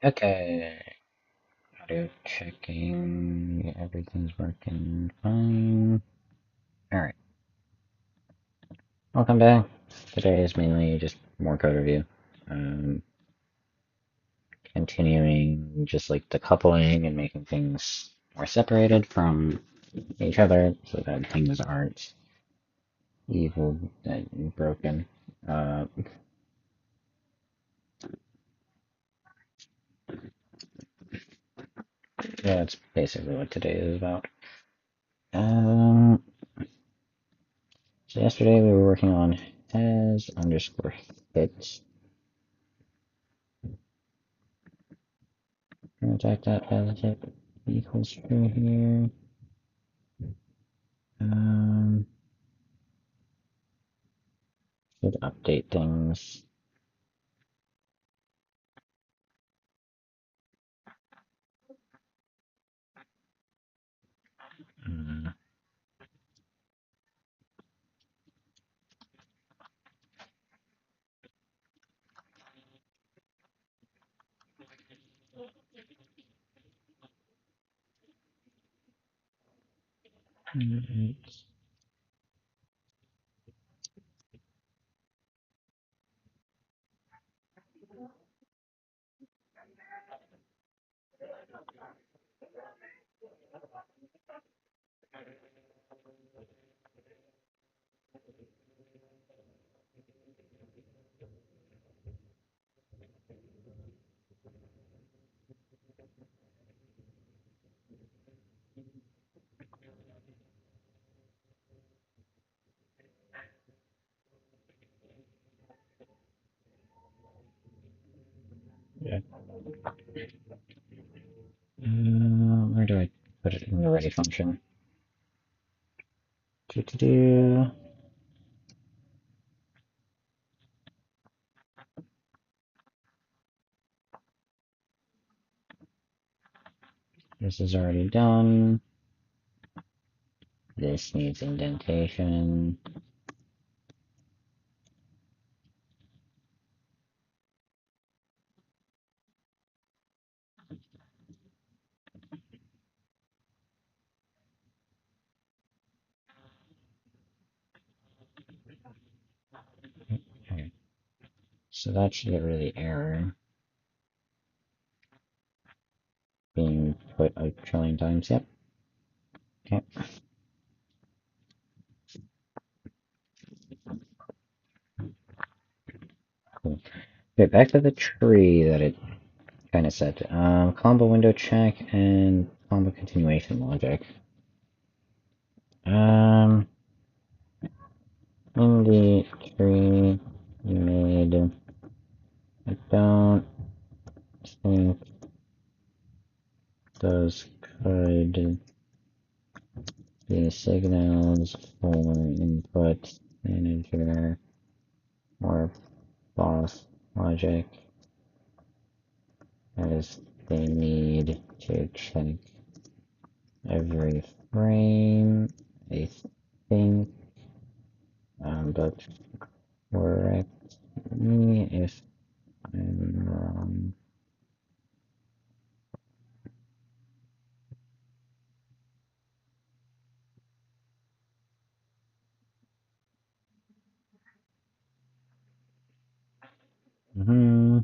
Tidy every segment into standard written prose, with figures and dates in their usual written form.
Okay, audio checking. Everything's working fine. Alright, welcome back. Today is mainly just more code review. Um, Continuing just like decoupling and making things more separated from each other so that things aren't evil and broken. Uh, yeah, that's basically what today is about. Um, so yesterday we were working on has underscore hit. Gonna type that validate equals true here. Um, should update things. Uh, yeah. Where do I put it in the ready function? Do do do. This is already done. This needs indentation. Okay. So that should get rid of the error being put a trillion times. Yep. Okay. Cool. Okay, back to the tree that it kind of said. Combo window check and combo continuation logic. Um, in the tree you made, I don't think those could be signals for input manager or boss logic, as they need to check every frame, I think, but correct me if I'm wrong. Mm-hmm.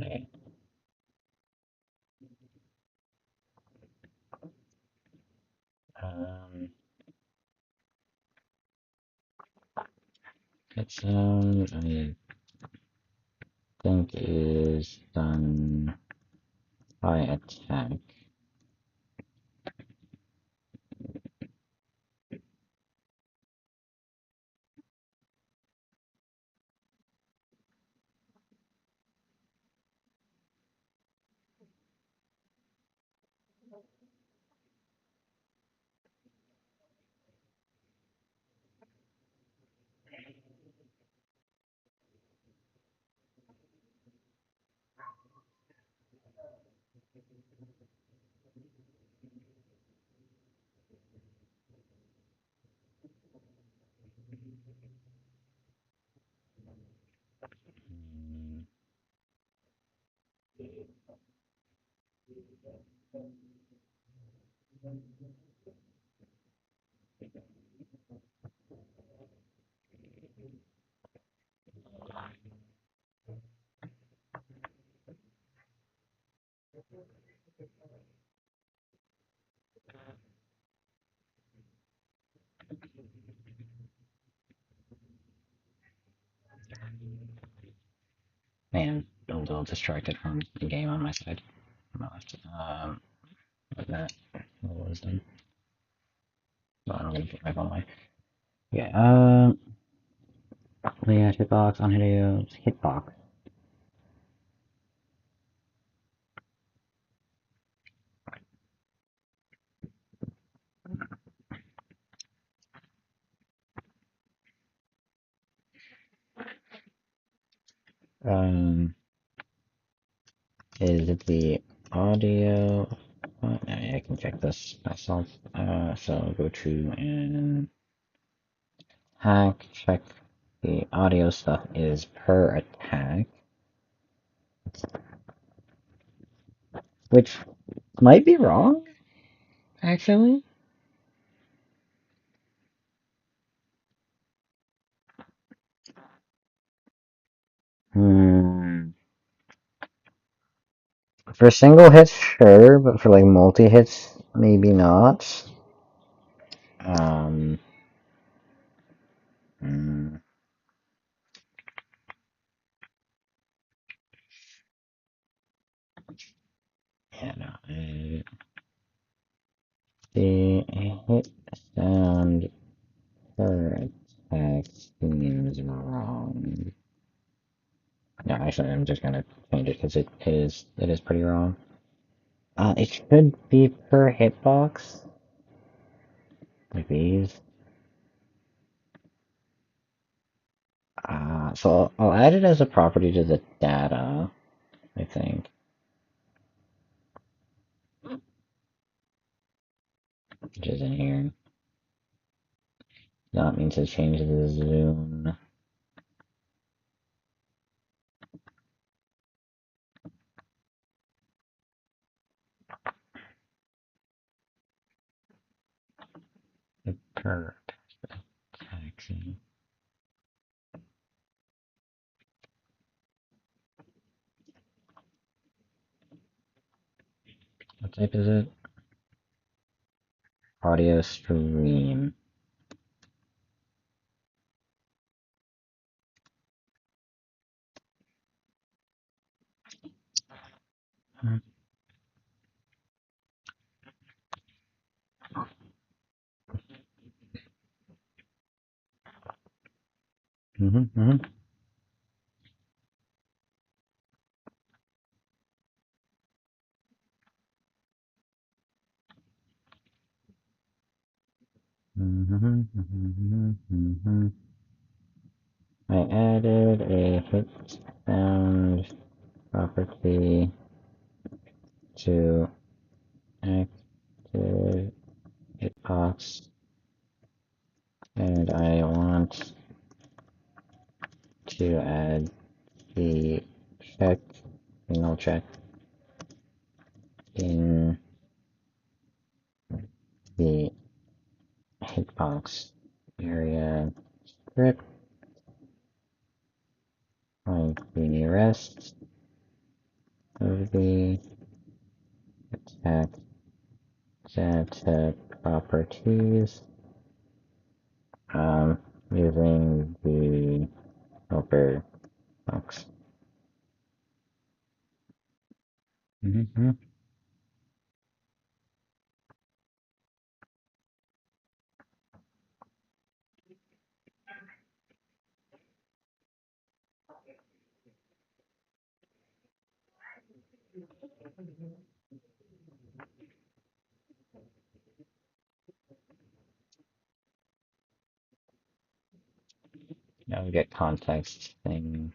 Okay. Um, it's I think is done by attack. Man, I'm a little distracted from the game on my side. Like that. What was done? No, I'm gonna put my phone away. Yeah, yeah, hitbox on Hideo. Hitbox. Um, is it the audio? I can check this myself. So go to and hack, check the audio stuff is per attack, which might be wrong, actually. Hmm. For single hits, sure, but for like multi hits, maybe not. Um. mm, yeah, no. The hit sound per attack seems wrong. No, actually, I'm just gonna change it because it is pretty wrong. It should be per hitbox, like these. So I'll add it as a property to the data, I think, which is in here. That means to change the zoom. Per taxi. What type is it? Audio stream. Mm-hmm, mm-hmm. Mm-hmm, mm-hmm, mm-hmm. I added a hit sound property to active hitbox, and I want to add the check, signal check in the hitbox area script, like the rest of the attack set properties, um, using the helper box. Mm-hmm. Now we get context thing.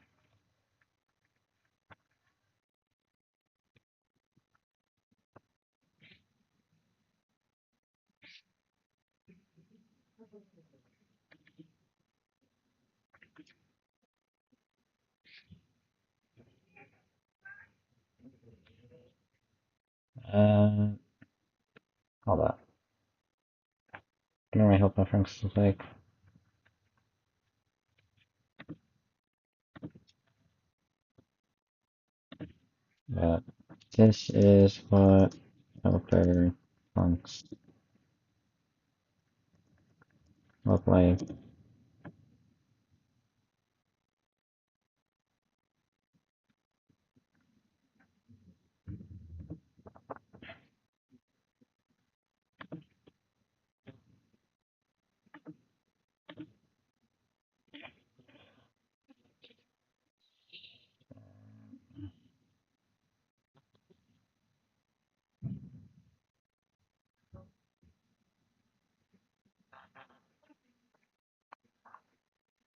Uh, Hold up. Can I help my friends like that? This is what helper funks look like.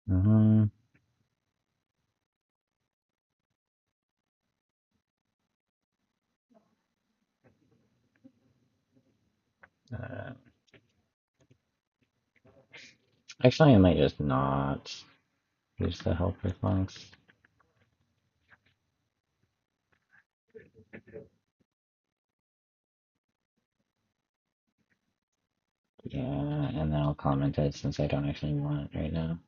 Mm-hmm. Uh, Actually, I might just not use the helper funks. Yeah, and then I'll comment it since I don't actually want it right now.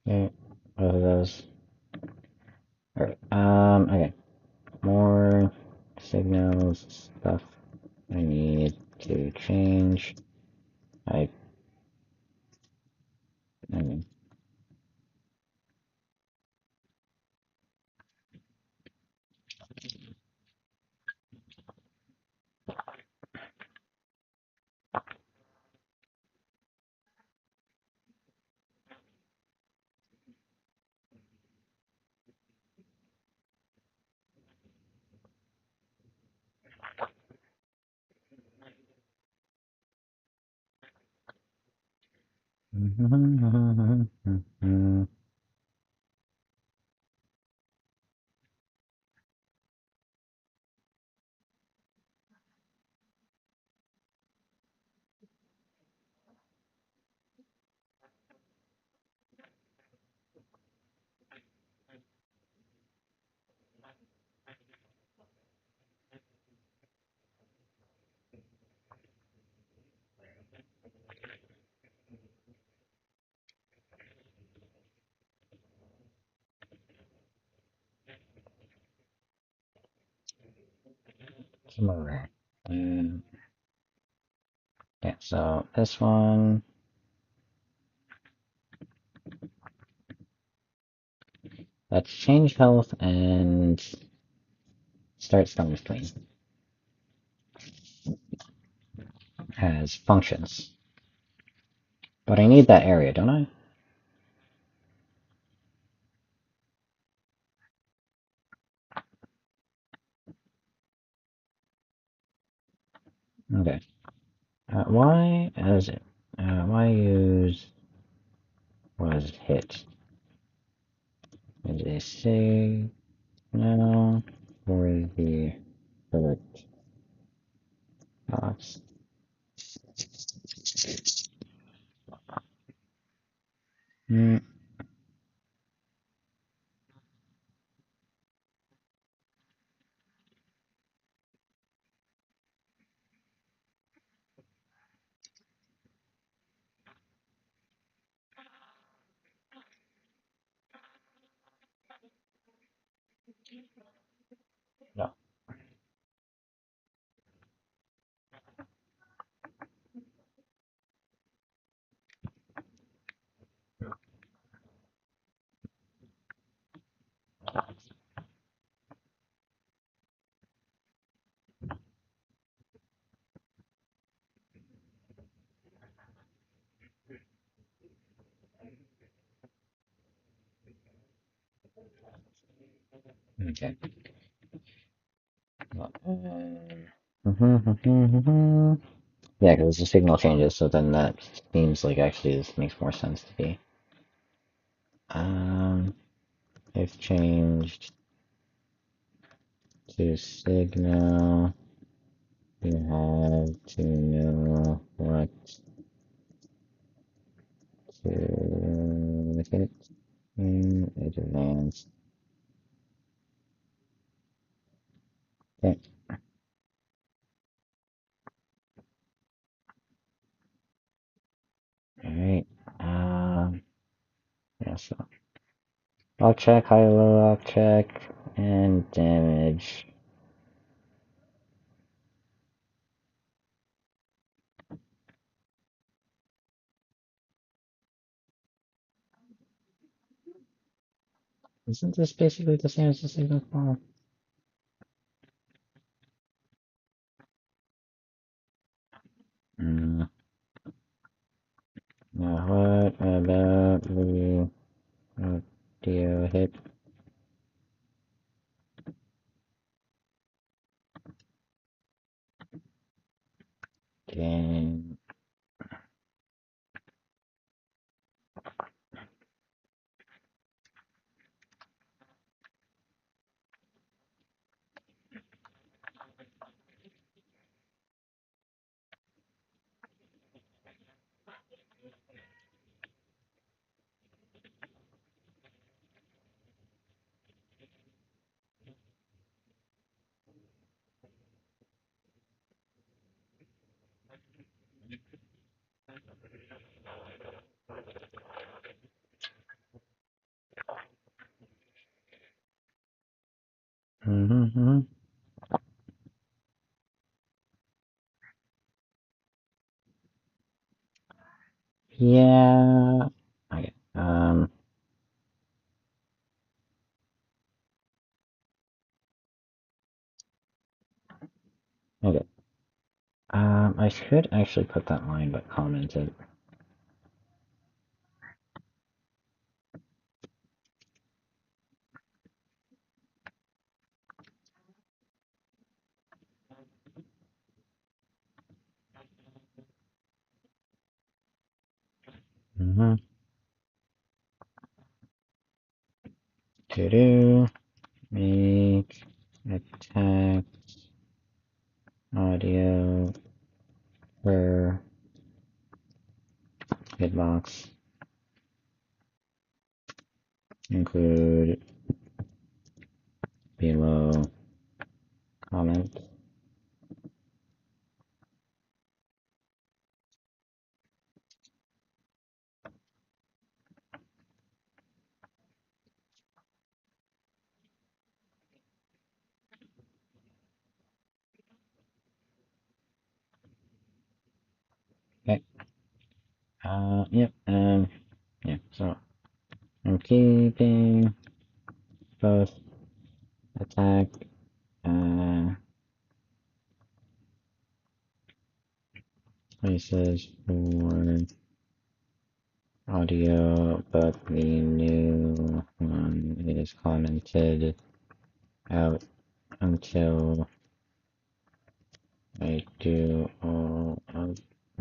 Okay, both of those. Alright, okay. More signals stuff I need to change. I mean, somewhere. And yeah, so this one, let's change health and start strongest clean. Has functions. But I need that area, don't I? Okay. Why is it? Why use was hit? Is a signal for the hurt box? Mm, no. Okay. Yeah, because the signal changes, so then that seems like actually this makes more sense to be. Um, if changed to signal, you have to know what to hit in advance. Okay. Alright. Yeah, so I'll check, high low, I'll check, and damage. Isn't this basically the same as the signal file? Mm. Now what about the audio hit? Game. Mm-hmm. Yeah. Okay. Okay. I should actually put that line, but commented. Mm-hmm. To do. Make attack audio per hitbox include below comment. Okay. Yep. Yeah. So I'm keeping both attack uh places for audio, but the new one is commented out until I do all of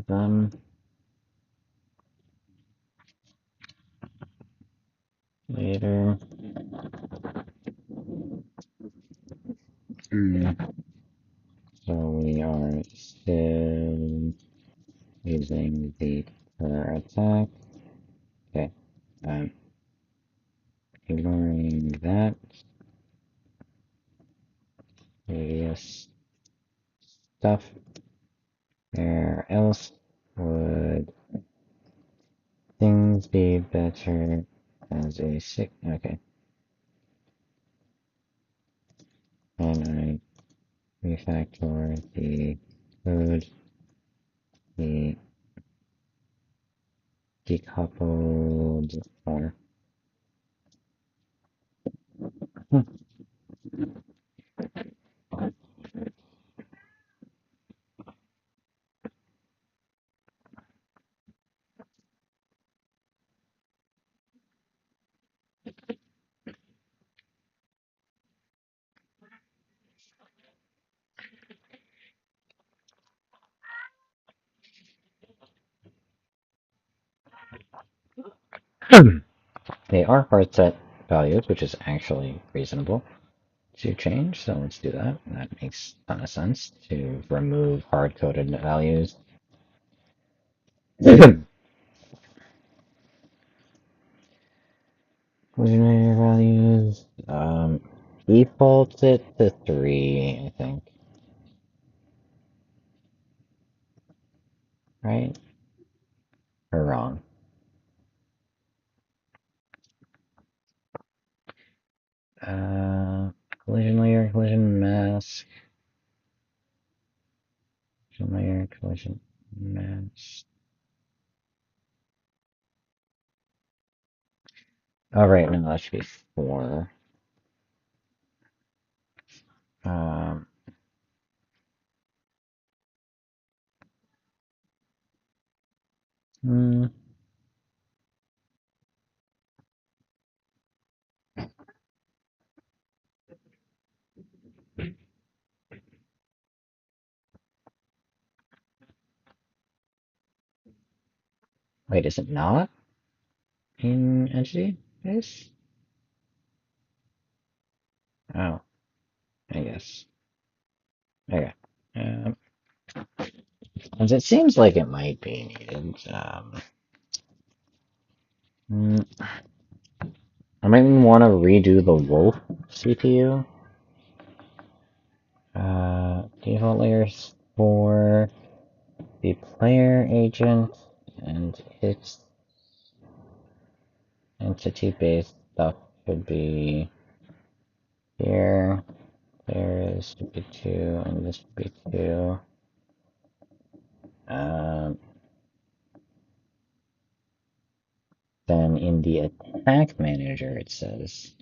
them later. So we are still using the per attack. Okay. Ignoring that previous stuff. Where else would things be better as a sick? Okay. And I refactor the code, the decoupled for. They are hard set values, which is actually reasonable to change, so let's do that. That makes a ton of sense to remove hard coded values. Inclusionary values. defaults it to 3, I think. Right? Or wrong? Collision layer, collision mask. Collision layer, collision mask. Oh, right, no, that should be 4. Um, hmm. Wait, is it not in entity base? Oh, I guess. Okay. Um, and it seems like it might be needed. Hmm, I might want to redo the Wolf CPU. Default layers for the player agent and its entity-based stuff should be here. There is should be 2, and this should be 2. Then in the attack manager, it says.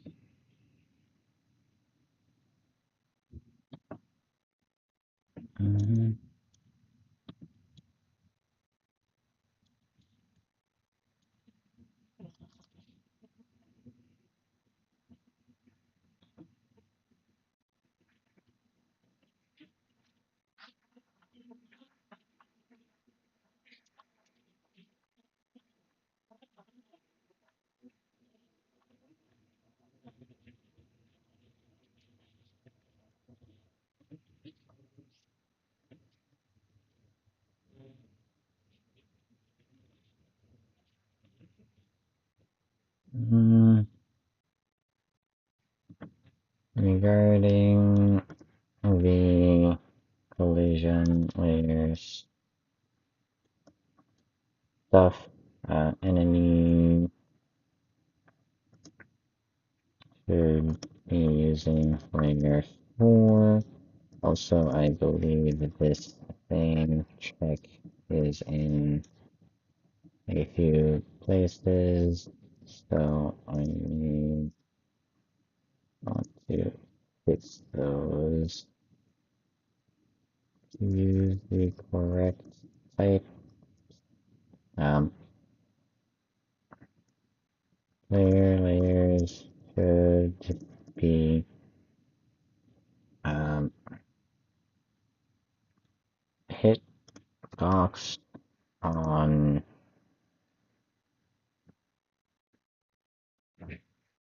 Mm-hmm. Regarding the collision layers stuff, enemy should be using layer 4. Also, I believe that this same check is in a few places, so I may want to fix those to use the correct type. Layers should be hit box on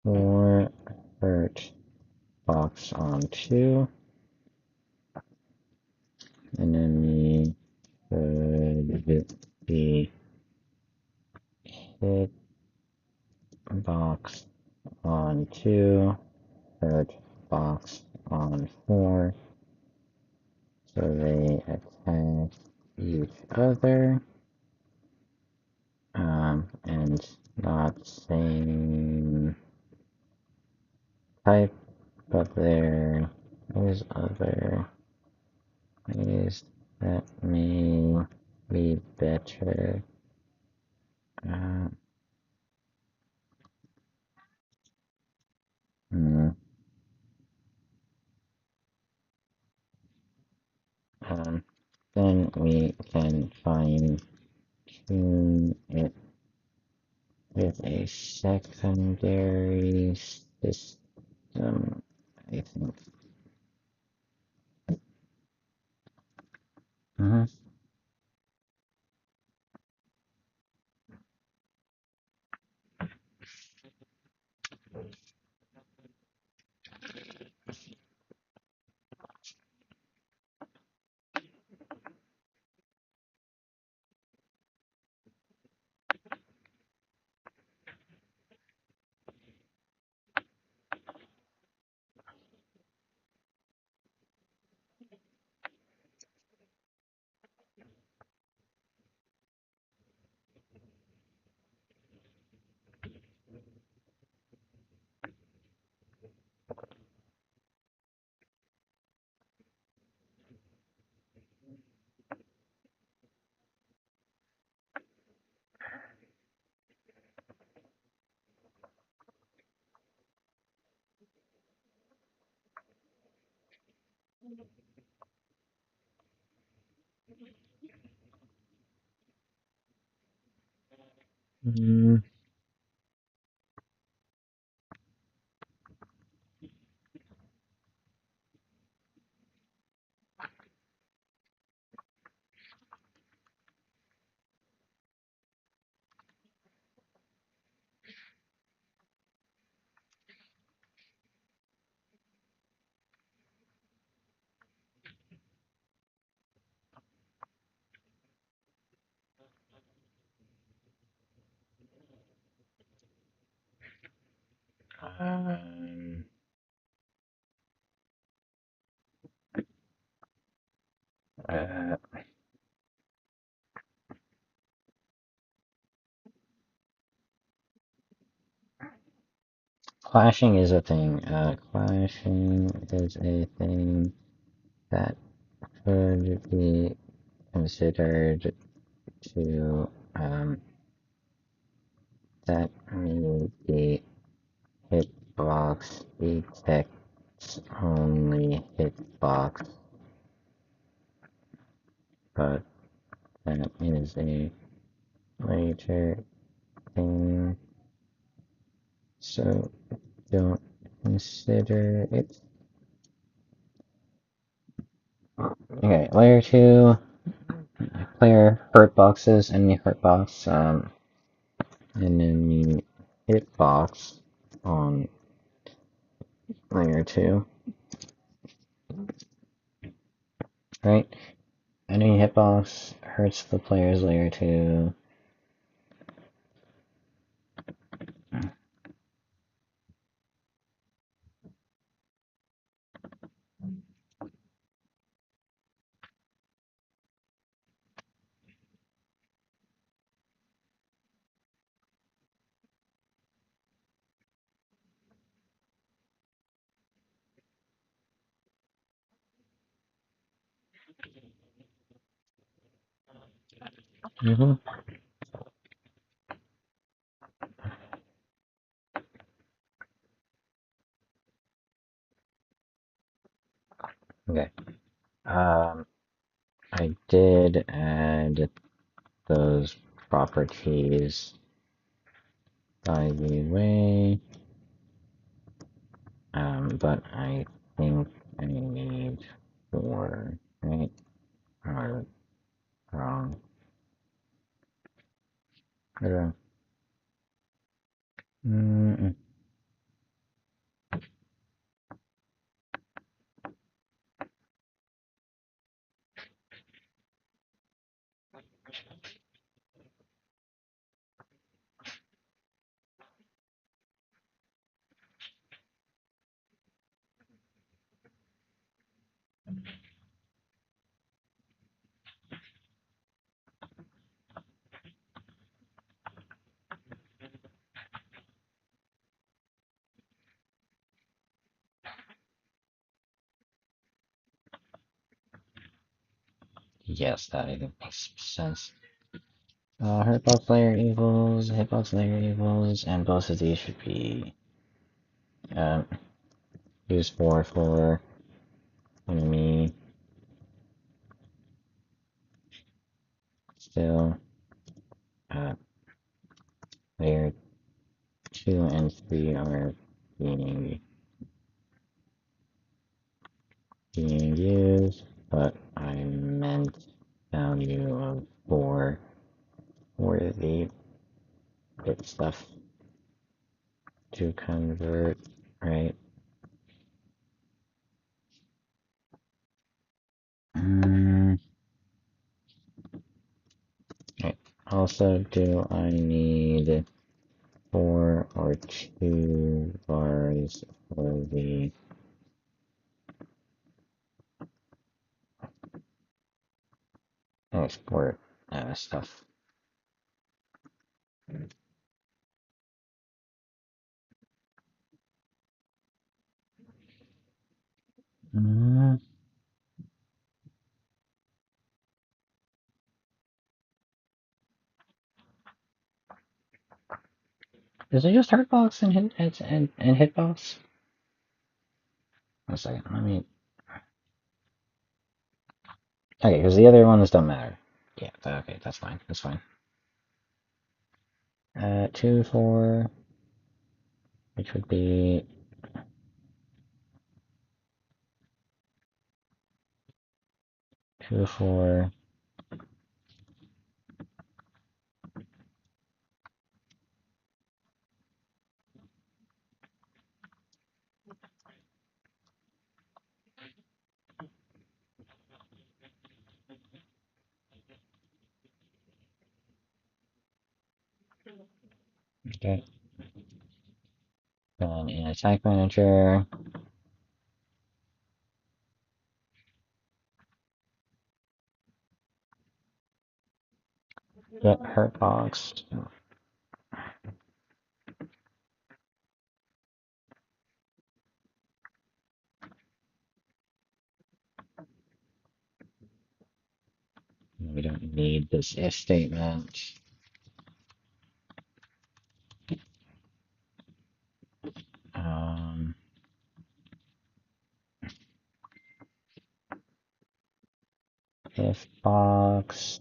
4, hurt box on 2, enemy should be hit box on 2, hurt box on 4, so they attack each other, and not same type, but there is other ways that may be better. Uh, hmm, then we can fine tune it with a secondary system, I think. Mhm. Mm, um, uh, clashing is a thing. Clashing is a thing that could be considered to that may be hitbox detects only hitbox, but that is a later thing, so don't consider it. Okay, layer 2, player hurt boxes, enemy hurt box, enemy hitbox on layer 2, right? Enemy hitbox hurts the player's layer 2. Mm-hmm. Okay. I did add those properties by the way, but I think I need 4, right? Or wrong? Or, mm, yes, that I think makes sense. Hitbox layer equals, and both of these should be um, used for enemy still. Uh, layer 2 and 3 are being used, but I meant value of 4 for the bit stuff to convert, right? Right. Also, do I need 4 or 2 bars for the export stuff? Mm, is it just hurtbox and hitbox? One second, let me. Okay, because the other ones don't matter. Yeah, okay, that's fine. That's fine. 2, 4, which would be 2, 4. Okay. Then in Attack Manager, get hurt boxed. We don't need this if statement. Um, if box.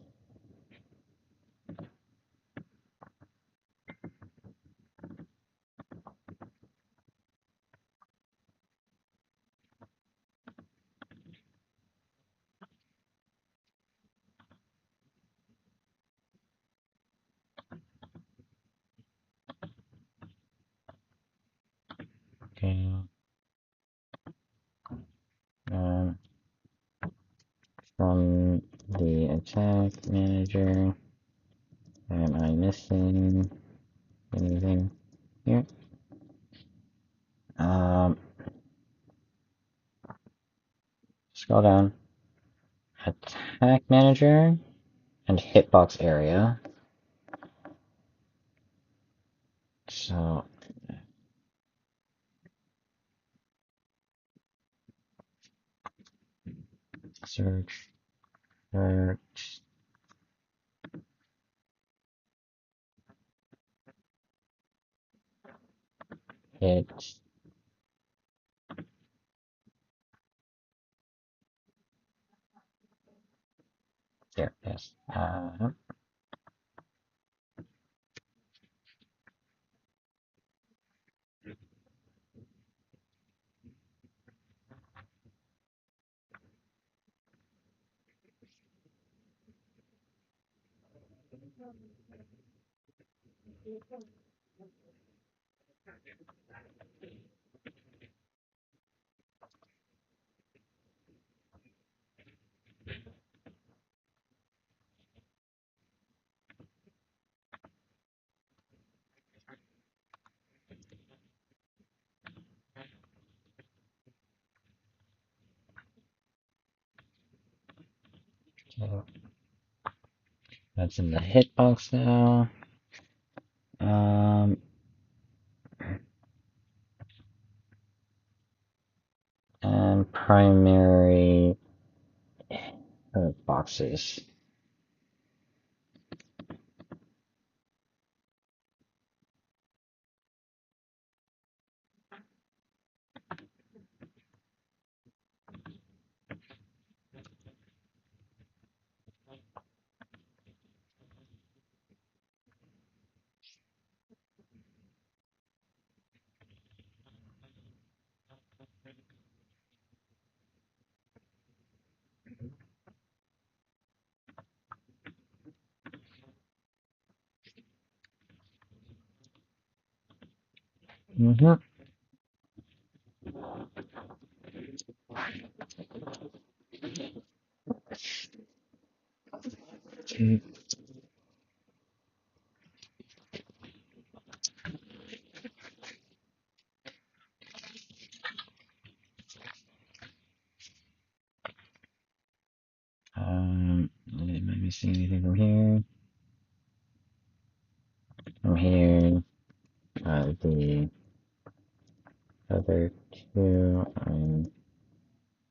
Okay. Um, from the Attack Manager, am I missing anything here? Scroll down. Attack Manager and Hitbox Area. So, search, search, hit. There, yes. So that's in the hitbox now. And primary boxes. Mm-hmm. Am I missing anything from here? From here, the other two, I'm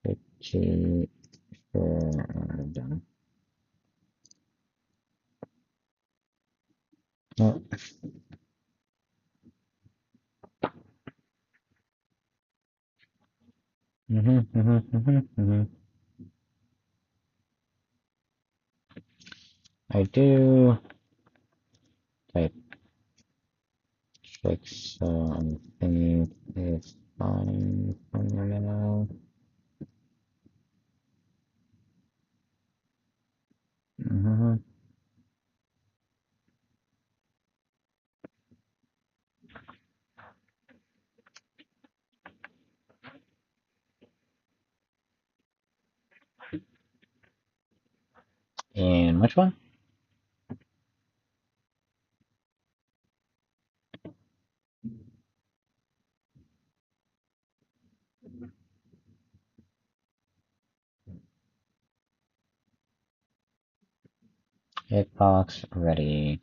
pretty sure are done. Oh. I do type check, so I'm thinking it's fine for now. And which one? Hitbox ready.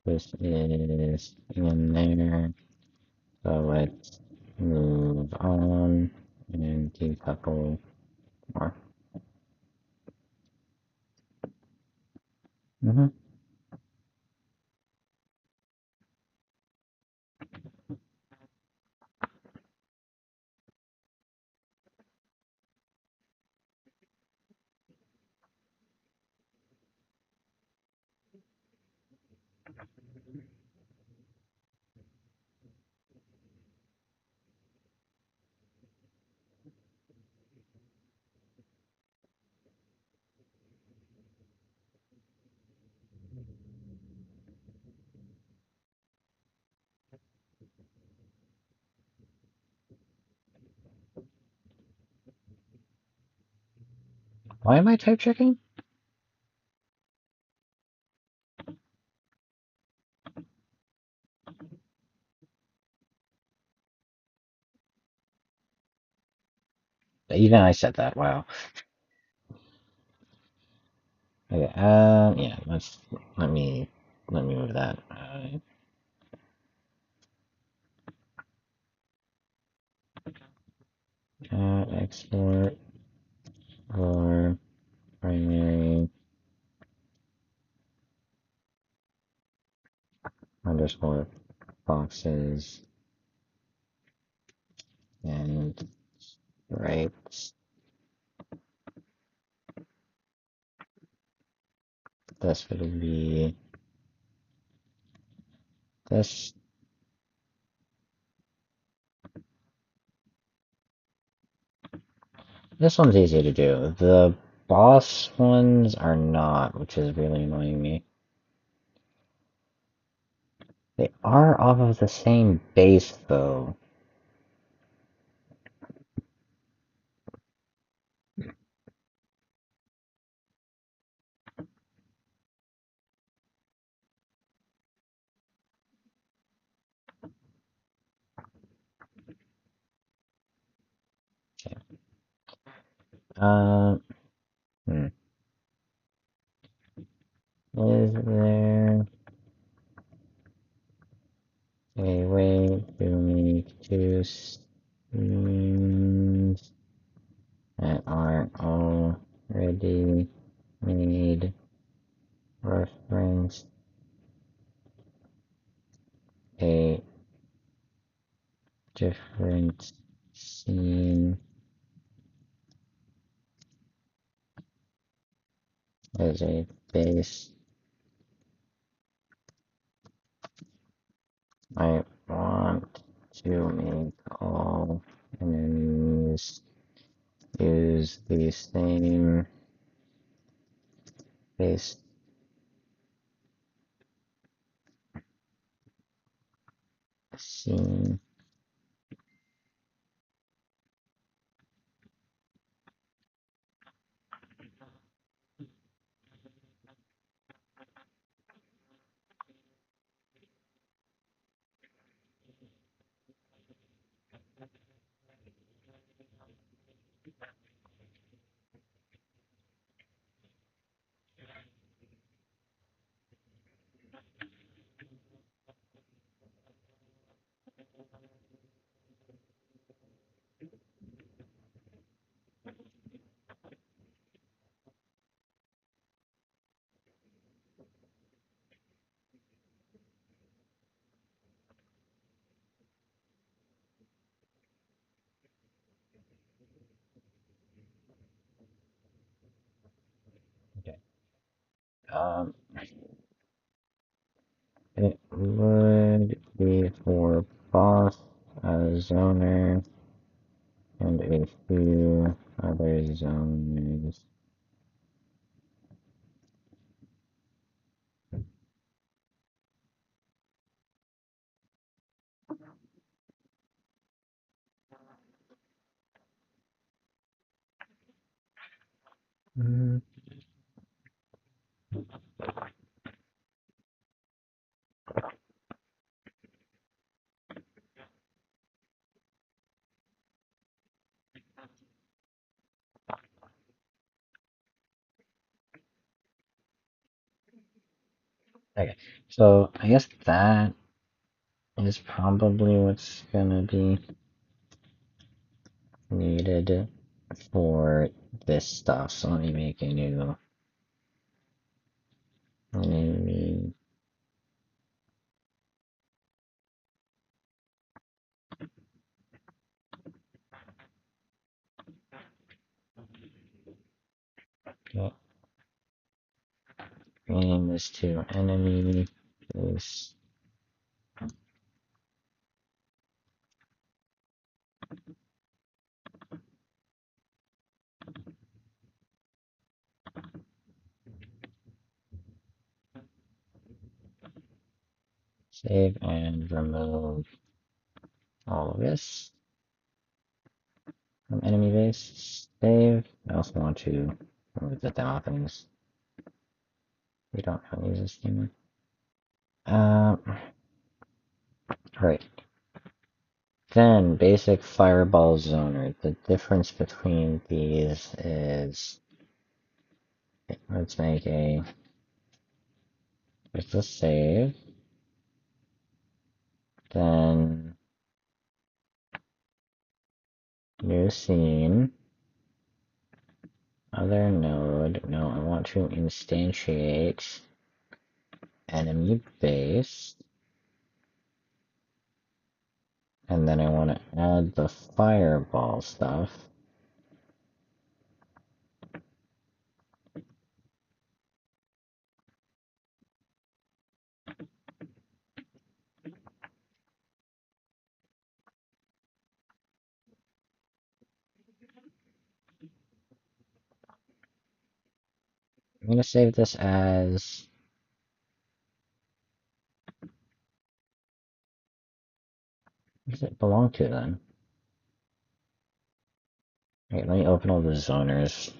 This is in there. So let's move on and decouple more. Why am I type checking? Even I said that. Wow. Okay. Yeah. Let me move that. Export for primary underscore boxes and right. This would be this. This one's easy to do. The boss ones are not, which is really annoying me. They are off of the same base, though. Okay. Hmm. Is there a way to make two streams that are already made reference a different scene as a base? I want to make all enemies use the same base scene. it would be for boss, zoner, and a few other zoners. Mm. Okay, so I guess that is probably what's gonna be needed for this stuff. So let me make a new enemy. Okay, name this to enemy base. Save and remove all of this from enemy base. Save. I also want to remove the demo things. We don't really use this anymore. Right. Then basic fireball zoner. The difference between these is let's make a let's just save. Then new scene. Other node. No, I want to instantiate enemy base. And then I want to add the fireball stuff. I'm going to save this as... What does it belong to then? Wait, let me open all the zoners.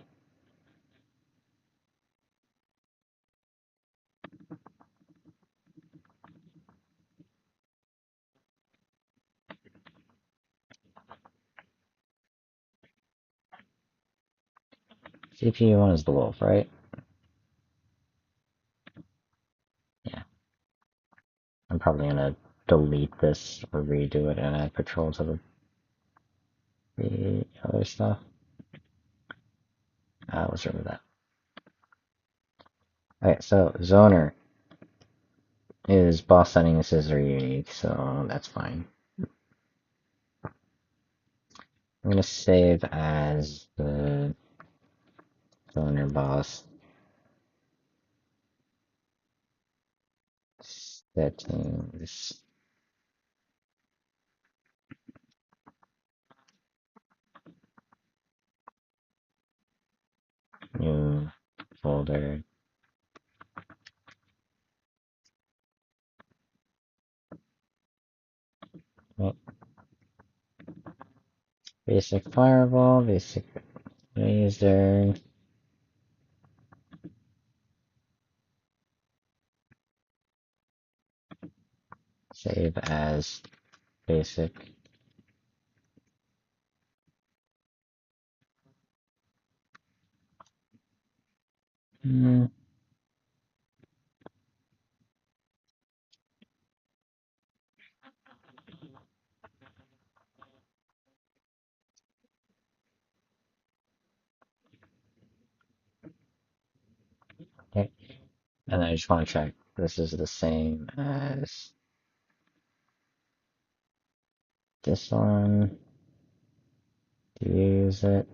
CPU 1 is the wolf, right? Yeah. I'm probably going to delete this or redo it and add patrol to the other stuff. Let's remove that. Alright, so zoner is boss settings are unique, so that's fine. I'm going to save as the zoner boss settings. New folder. Oh, basic firewall, basic laser. Save as basic. Hmm. Okay. And I just want to check this is the same as this one. Do you use it?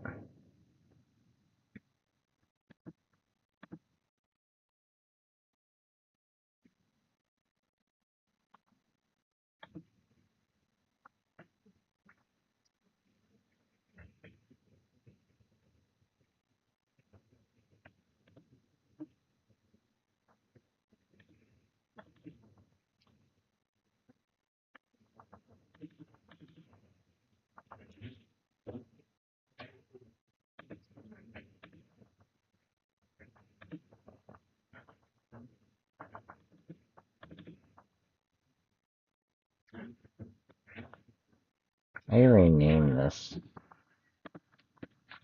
I rename this.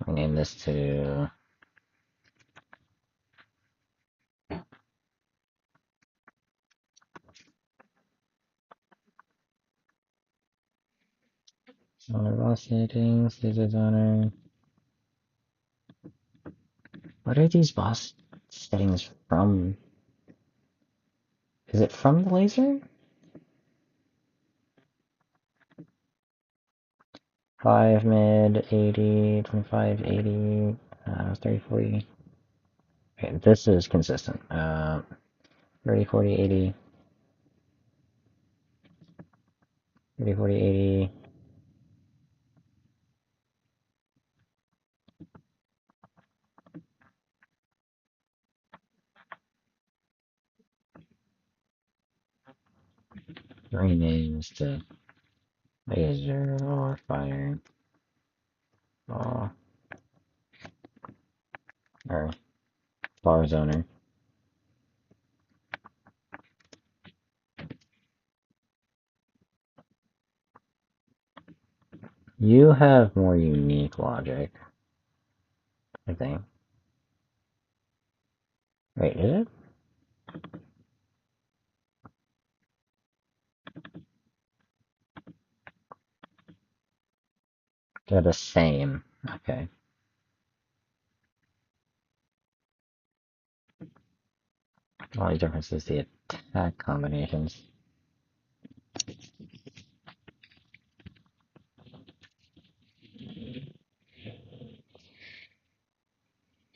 Rename this to zoner boss settings, user zoner. What are these boss settings from? Is it from the laser? 5 mid, 80, 25, 80, 30, 40. Okay, this is consistent. 30, 40, 80, 30, 40, 80. Renames to laser or fire or bar zoner. You have more unique logic, I think. Wait, is it? They're the same. Okay. The only difference is the attack combinations.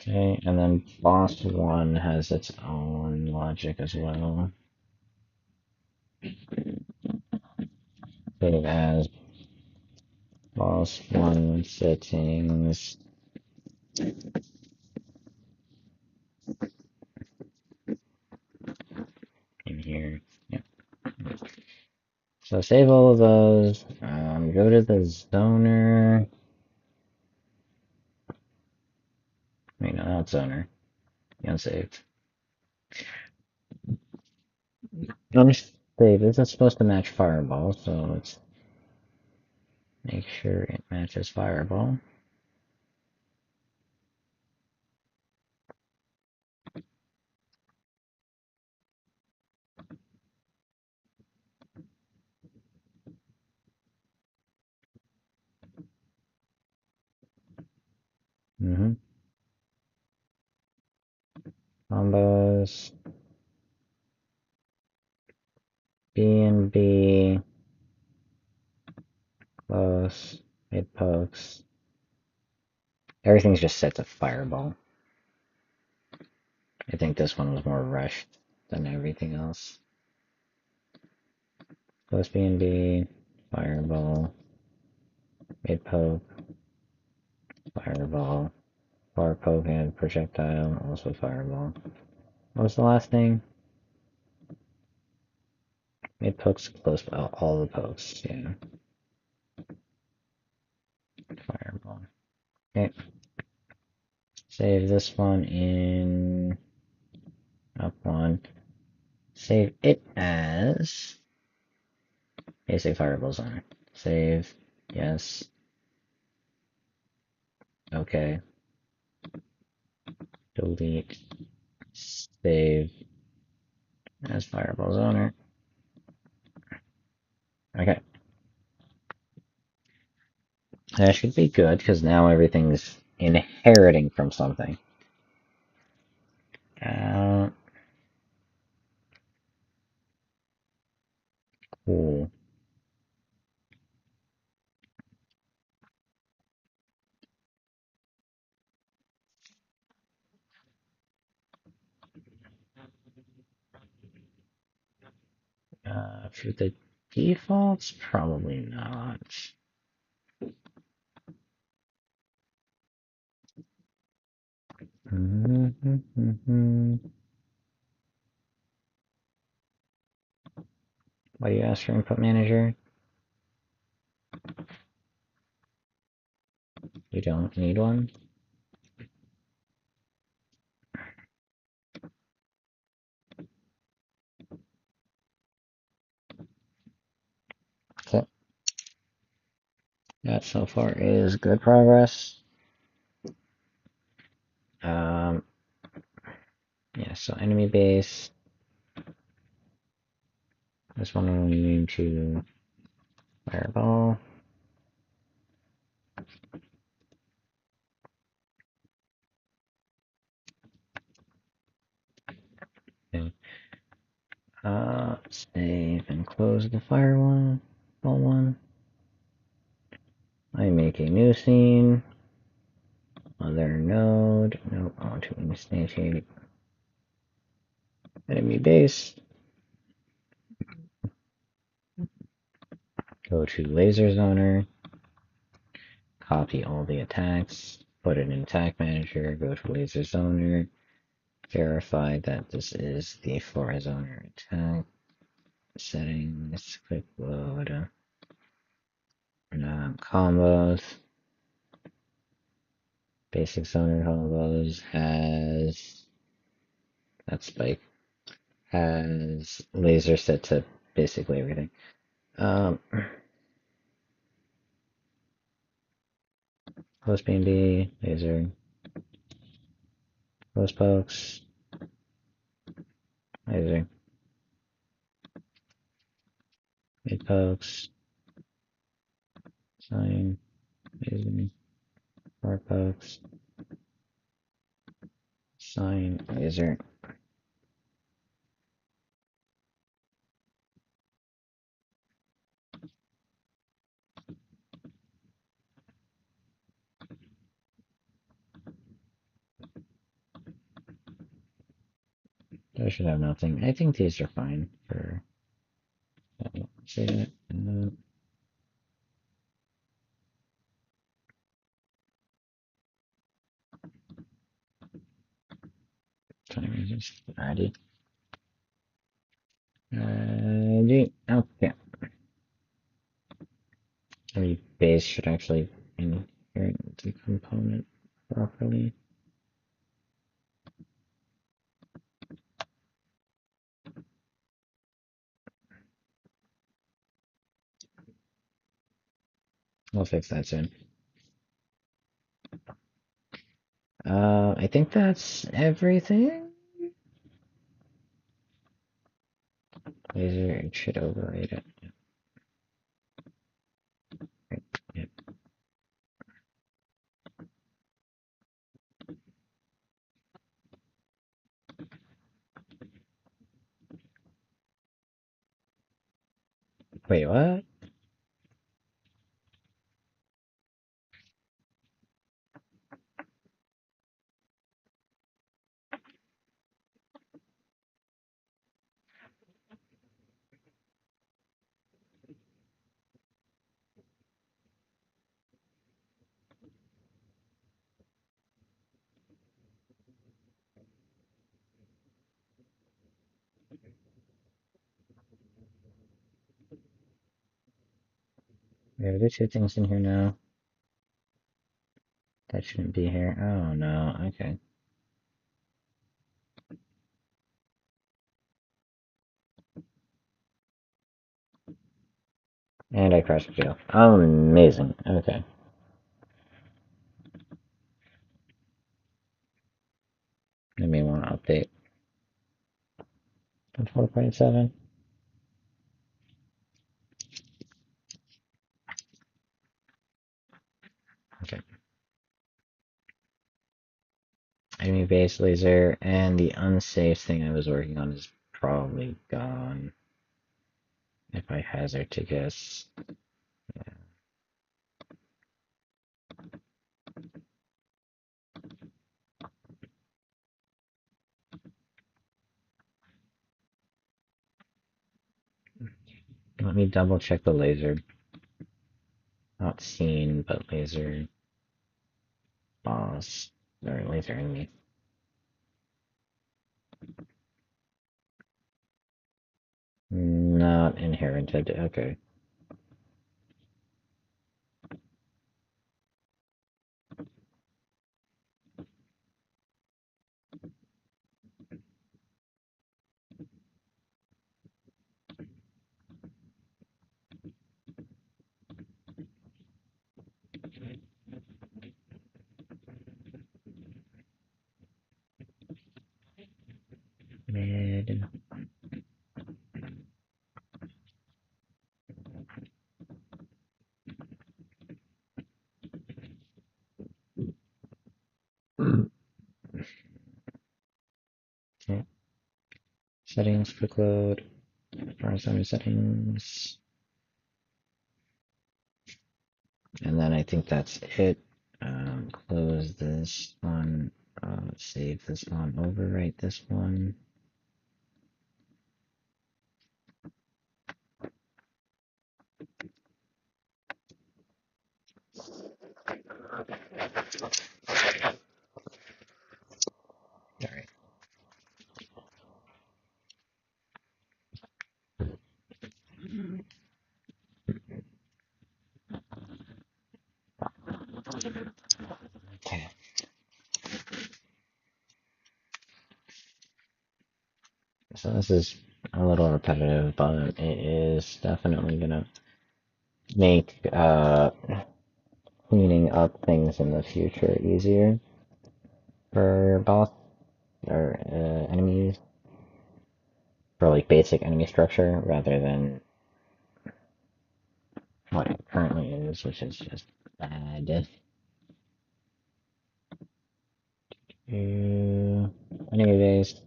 Okay, and then boss 1 has its own logic as well. Save as boss 1 settings. In here. Yep. So save all of those. Go to the zoner. Wait, no, not zoner. Unsaved. Unsaved. This is supposed to match Fireball, so let's make sure it matches Fireball. Combos. B and B. Close. Mid pokes. Everything's just set to Fireball. I think this one was more rushed than everything else. Close B and B. Fireball. Mid poke. Fireball. Far poke and projectile. Also Fireball. What was the last thing? Mid pokes, close, all the pokes. Yeah. Fireball. Okay. Save this one in up one. Save it as basic fireballs on it. Save. Yes. Okay. Delete. Save as fireballs owner. Okay. That should be good because now everything's inheriting from something. Cool. For the defaults, probably not. Why do you ask for input manager? You don't need one? Okay. so far is good progress. Yeah, so enemy base. This one we need to fireball. Okay. Save and close the firewall one. I make a new scene. Other node. Nope, I want to instantiate enemy base. Go to laser zoner. Copy all the attacks. Put it in attack manager. Go to laser zoner. Verify that this is the Flora zoner attack. Settings. Quick load. Combos. Basic zoner combos has that spike. Has laser set to basically everything. Close beam B, laser, close pokes, laser, mid pokes, sign, laser, far pokes, sign, laser. I should have nothing. I think these are fine for. Say that. Time is ready. Okay. Every base should actually inherit the component properly. We'll fix that soon. I think that's everything. Laser, it should override it. Right. Yep. Wait, what? Are there two things in here now? That shouldn't be here. Oh no, okay. And I crashed jail. Oh, amazing. Okay. I may want to update. 4.7. Okay. Enemy base laser, and the unsafe thing I was working on is probably gone. If I hazard to guess. Yeah. Let me double check the laser. Not seen, but laser boss. Or laser enemy. Not inherited. Okay. settings, quick load, summary settings, and then I think that's it. Close this one, save this one, overwrite this one. All right. Okay. So this is a little repetitive, but it is definitely gonna make cleaning up things in the future easier for boss or enemies, for like basic enemy structure rather than what it currently is, which is just bad. Enemy base,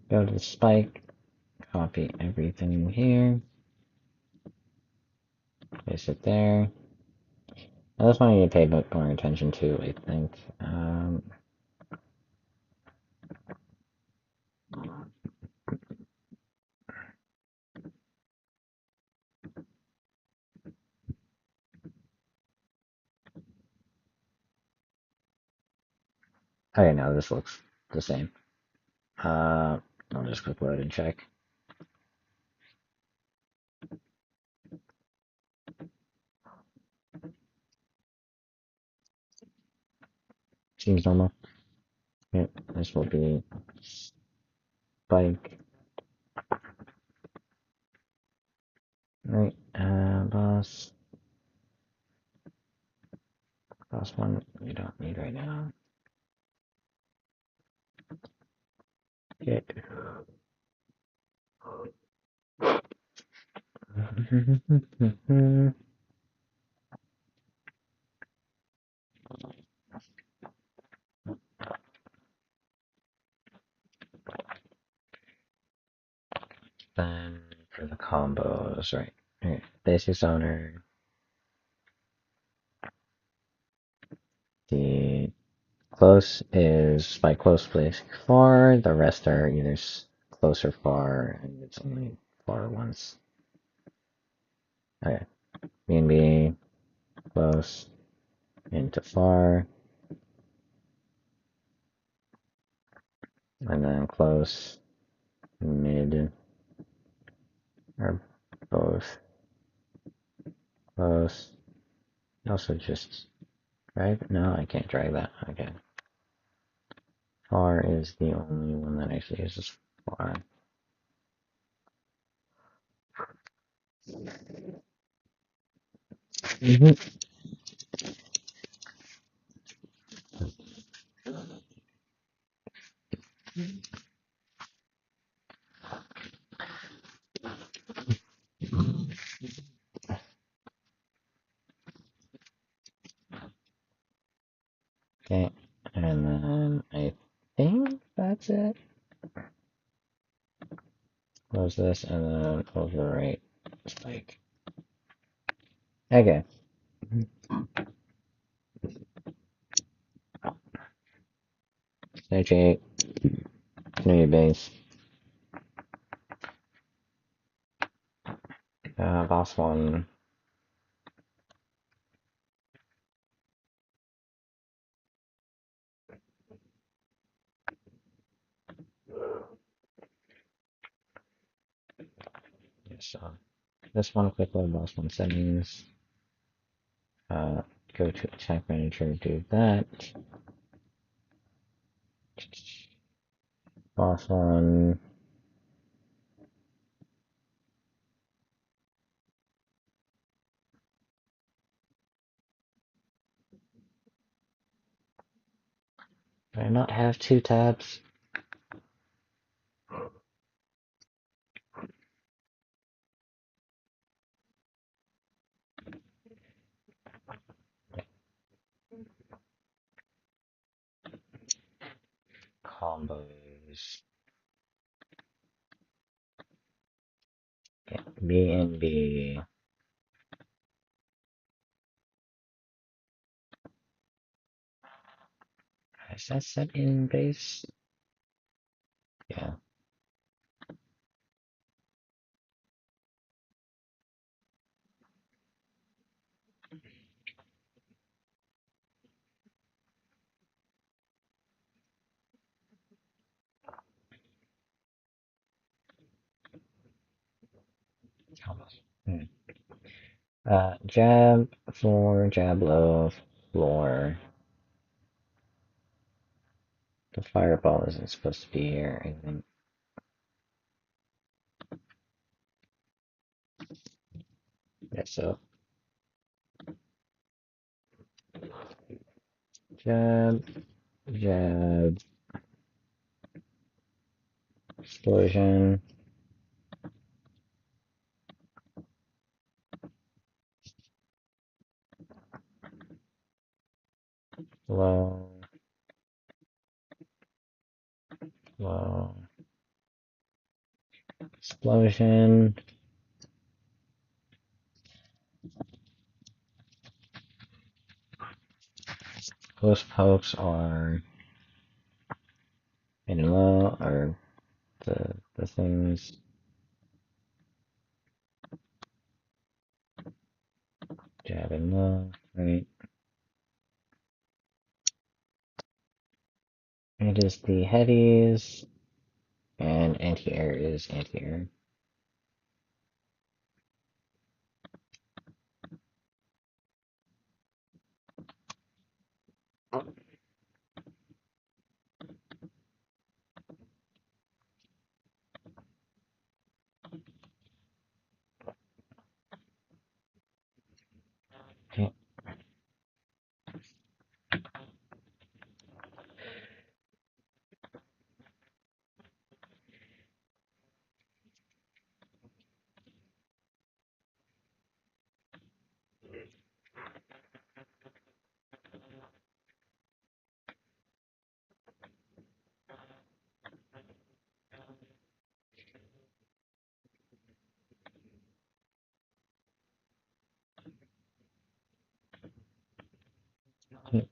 go to the spike, copy everything here, place it there. Now this one I need to pay a bit more attention to, I think. Okay, now this looks the same. I'll just click load and check. Seems normal. Yep, this will be spike. Right, boss. Boss one we don't need right now. Okay. Then for the combos, right? Okay. Basic owner. The close is by close place far. The rest are either close or far, and it's only far once. Okay. B&B, close, into far, and then close, mid, or both. Close. Also just drag? No, I can't drag that. Okay. Far is the only one that actually uses far. Okay, and then I think that's it. Close this and then overwrite spike. Okay. Stage 8, new base. Boss 1. Yes, this one, quick load boss 1 settings. Go to attack manager, do that. Boss 1. Do I not have 2 tabs? Combos. B&B. Is that set in base? Yeah. Hmm. Jab floor, jab low, floor. The fireball isn't supposed to be here, I think. Yeah, so jab, jab, explosion, low, low, explosion. Close pokes are in low, or the things. Jab and low, right? It is the headies, and anti-air is anti-air. Okay.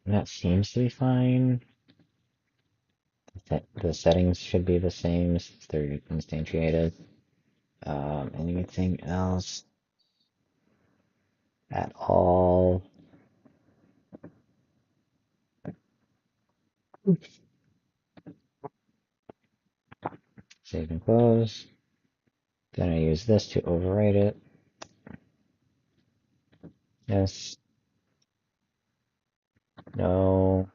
That seems to be fine. The settings should be the same since they're instantiated. Anything else at all? Save and close. Then I use this to overwrite it. Yes. No.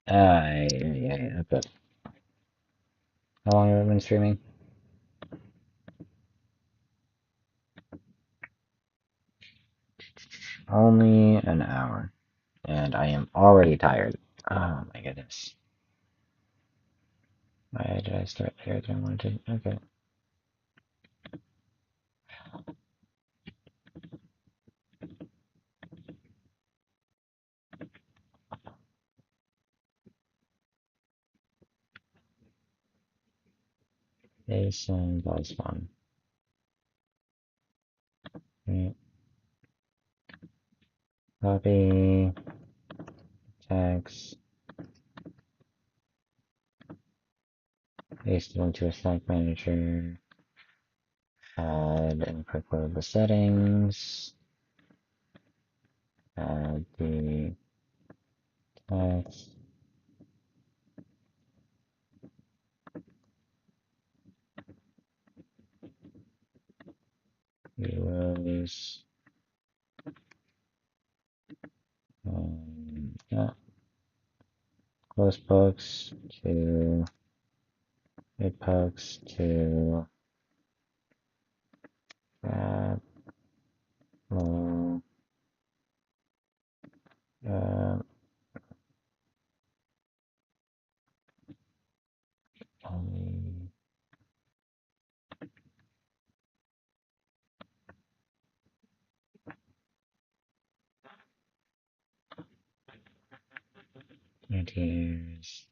Yeah, but how long have I been streaming? Only an hour. And I am already tired. Oh my goodness. Why did I start there? I wanted to. Okay. Base and ball spawn. Right. Copy. Text. Paste it into a Slack manager. Add and quick load the settings. Add the text. Heroes. Yeah. Close pokes to mid pokes to grab low. Uh, only anti-airs.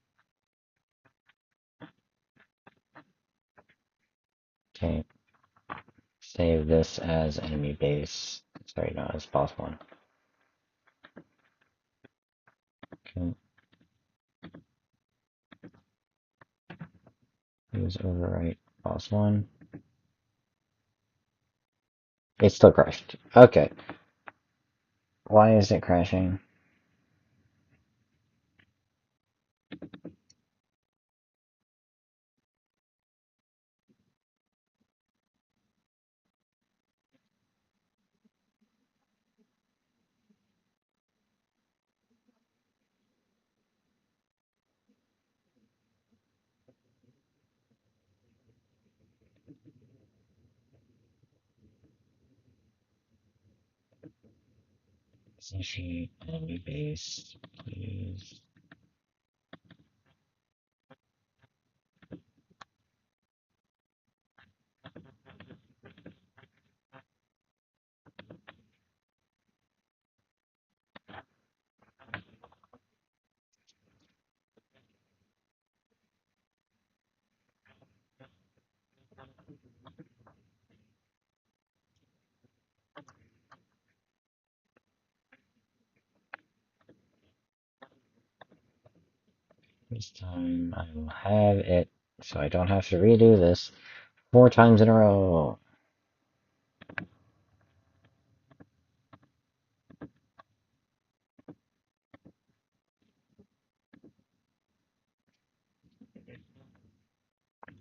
Okay, save this as enemy base. Sorry, not as boss one. Okay, use overwrite boss one. It's still crashed. Okay, why is it crashing? Sushi enemy base, please. This time I will have it, so I don't have to redo this 4 times in a row.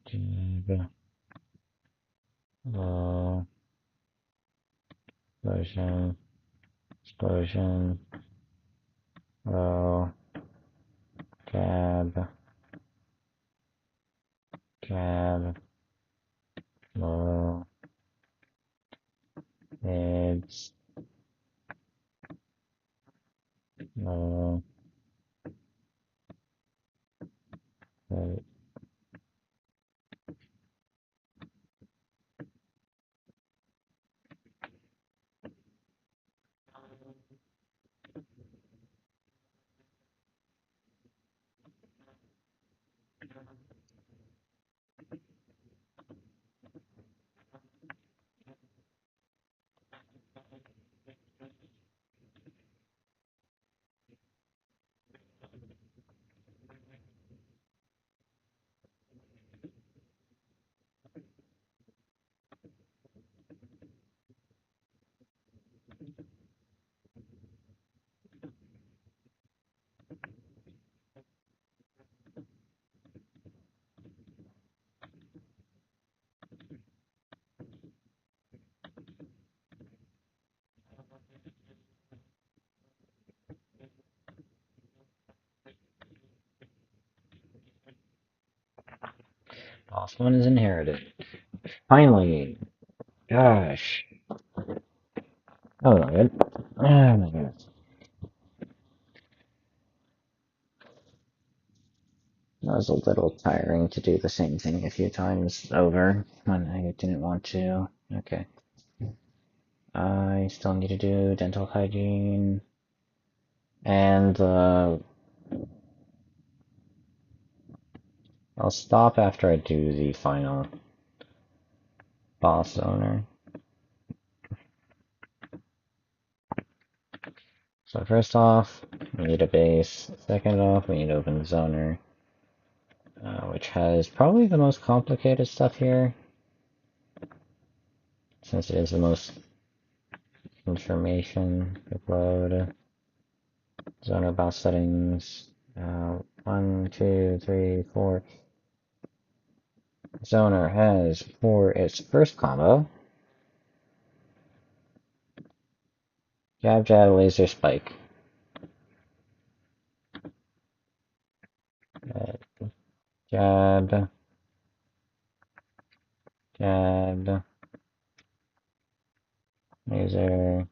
Jab, low, explosion, explosion, low, jab, jab, low, mids, low, right. Boss one is inherited. Finally! Gosh. Oh my god. Oh my god. That was a little tiring to do the same thing a few times over when I didn't want to. Okay. I still need to do dental hygiene. And I'll stop after I do the final boss owner. So first off, we need a base. Second off, we need to open the zoner, which has probably the most complicated stuff here, since it is the most information. Upload zoner boss settings. 1, 2, 3, 4. Zoner has for its first combo jab jab laser spike. Jab jab laser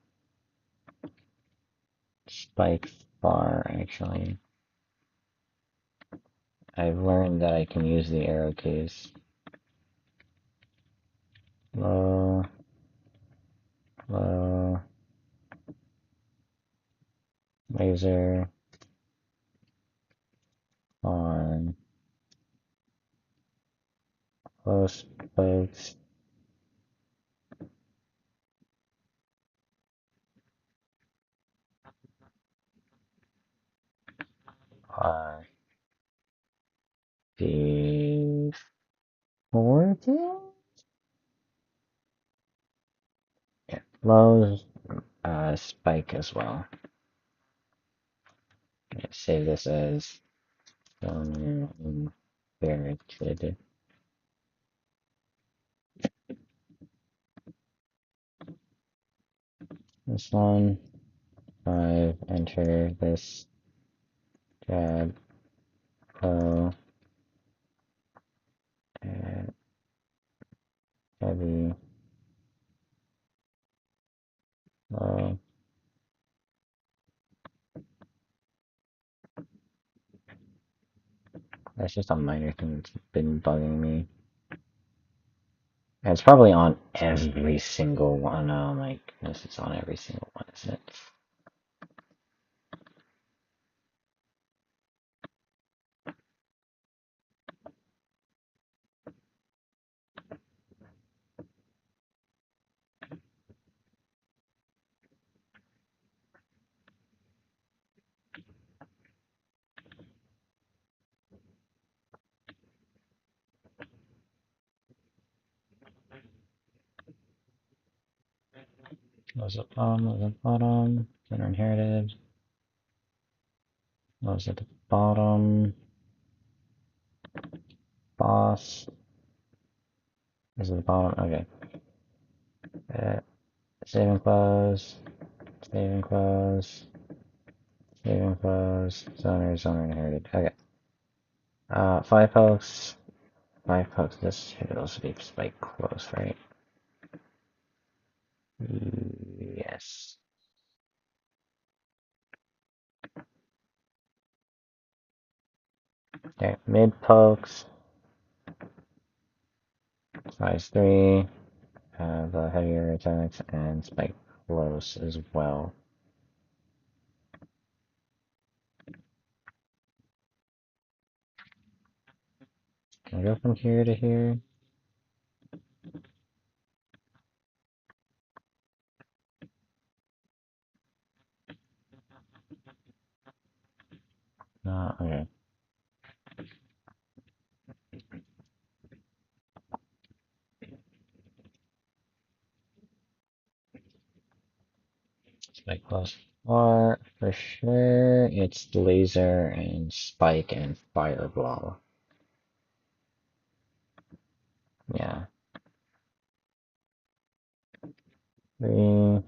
spike far, actually. I've learned that I can use the arrow keys. Low, low, laser, on, close spokes, R, D, 40? Yeah, lows, spike as well. Save this as barricaded. This one, 5, enter this, jab, low, heavy, low. That's just a minor thing that's been bugging me. And it's probably on every single one. Oh my goodness, it's on every single one, isn't it? Those at bottom, those at bottom. Center inherited. Those at the bottom. Boss. Those at the bottom. Okay. Save and close. Save and close. Save and close. Zoner inherited. Okay. 5 pokes. 5 pokes. This should also be spike close, right? Yes. Okay. Mid pokes. Size 3. The heavier attacks and spike close as well. Can I go from here to here? No, okay. Spike close. Or for sure, it's laser and spike and fireball. Yeah. 3.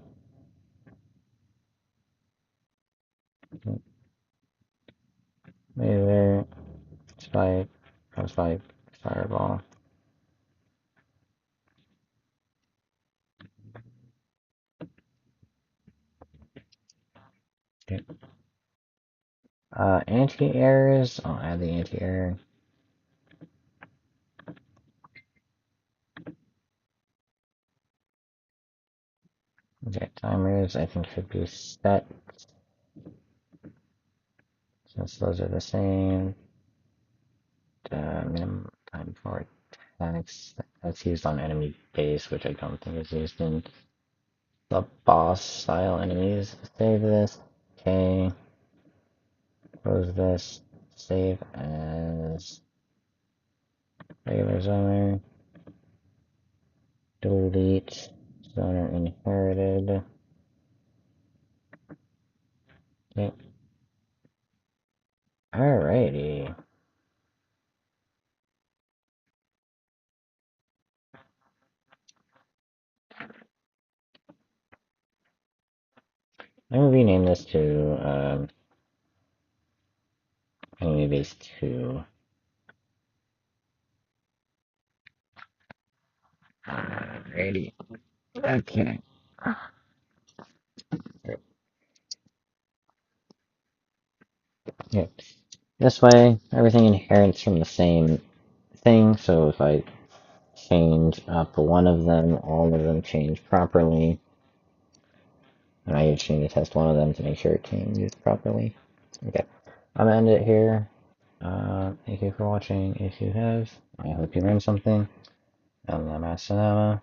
Laser, spike, spike, fireball. Okay. Anti-airs. I'll add the anti-air. Okay, timers I think should be set since those are the same. Minimum time for attacks. That's used on enemy base, which I don't think is used in the boss style enemies. Save this. Okay. Close this. Save as regular zoner. Delete. Zoner inherited. Okay. Alrighty. I'm gonna rename this to enemy base 2. Alrighty. Okay. Okay. This way, everything inherits from the same thing, so if I change up one of them, all of them change properly. And I just need to test one of them to make sure it changes properly. Okay, I'm gonna end it here. Thank you for watching. If you have, I hope you learned something. And I'm Asanama.